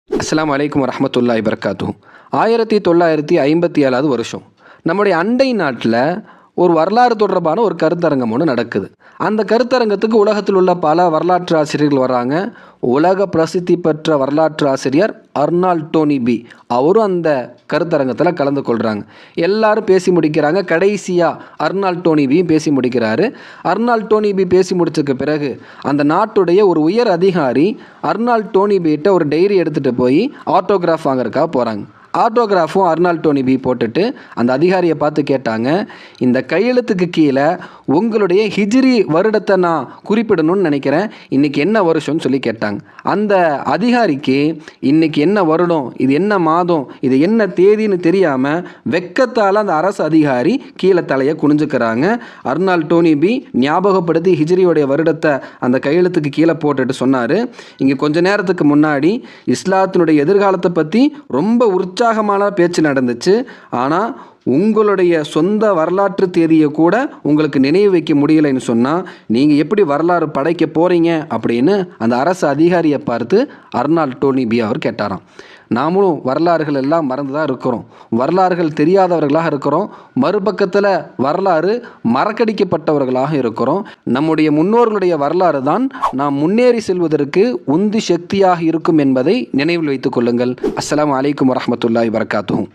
அஸ்ஸலாமு அலைக்கும் வரஹ்மத்துல்லாஹி வபரகாத்துஹு. 1957 வருஷம் நம்முடைய அண்டை நாட்டில் ஒரு வரலாறு தொடர்பான ஒரு கருத்தரங்கம் ஒன்று நடக்குது. அந்த கருத்தரங்கத்துக்கு உலகத்தில் உள்ள பல வரலாற்று ஆசிரியர்கள் வராங்க. உலக பிரசித்தி பெற்ற வரலாற்று ஆசிரியர் அர்னால்ட் டோனிபி அவரும் அந்த கருத்தரங்கத்தில் கலந்து கொள்கிறாங்க. எல்லாரும் பேசி முடிக்கிறாங்க. கடைசியாக அர்னால்ட் டோனிபியும் பேசி முடிக்கிறாரு. அர்னால்ட் டோனிபி பேசி முடிச்சதுக்கு பிறகு அந்த நாட்டுடைய ஒரு உயர் அதிகாரி அர்னால்ட் டோனிபிகிட்ட ஒரு டைரி எடுத்துகிட்டு போய் ஆட்டோகிராஃப் வாங்குறதுக்காக போகிறாங்க. ஆட்டோகிராஃபும் அர்னால்ட் டோனிபி போட்டுட்டு அந்த அதிகாரியை பார்த்து கேட்டாங்க, இந்த கையெழுத்துக்கு கீழே உங்களுடைய ஹிஜ்ரி வருடத்தை நான் குறிப்பிடணும்னு நினைக்கிறேன், இன்றைக்கி என்ன வருஷம்னு சொல்லி கேட்டாங்க. அந்த அதிகாரிக்கு இன்றைக்கி என்ன வருடம், இது என்ன மாதம், இது என்ன தேதின்னு தெரியாமல் வெக்கத்தால் அந்த அரசு அதிகாரி கீழே தலையை குனிஞ்சுக்கிறாங்க. அர்னால்ட் டோனிபி ஞாபகப்படுத்தி ஹிஜ்ரியோடைய வருடத்தை அந்த கையெழுத்துக்கு கீழே போட்டுட்டு சொன்னார், இங்கே கொஞ்ச நேரத்துக்கு முன்னாடி இஸ்லாத்தினுடைய எதிர்காலத்தை பற்றி ரொம்ப உற்சாகமான பேச்சு நடந்துச்சு. ஆனால் உங்களுடைய சொந்த வரலாற்று தேதியை கூட உங்களுக்கு நினைவு வைக்க முடியலைன்னு சொன்னால் நீங்கள் எப்படி வரலாறு படைக்க போகிறீங்க அப்படின்னு அந்த அரசு அதிகாரியை பார்த்து அர்னால்ட் டோனிபி அவர் கேட்டாராம். நாமளும் வரலாறுகள் எல்லாம் மறந்து தான் இருக்கிறோம், வரலாறுகள் தெரியாதவர்களாக இருக்கிறோம், மறுபக்கத்தில் வரலாறு மறக்கடிக்கப்பட்டவர்களாக இருக்கிறோம். நம்முடைய முன்னோர்களுடைய வரலாறு தான் நாம் முன்னேறி செல்வதற்கு உந்தி சக்தியாக இருக்கும் என்பதை நினைவில் வைத்துக் கொள்ளுங்கள். அஸ்ஸலாமு அலைக்கும் வரஹ்மத்துல்லாஹி வபரகாத்துஹு.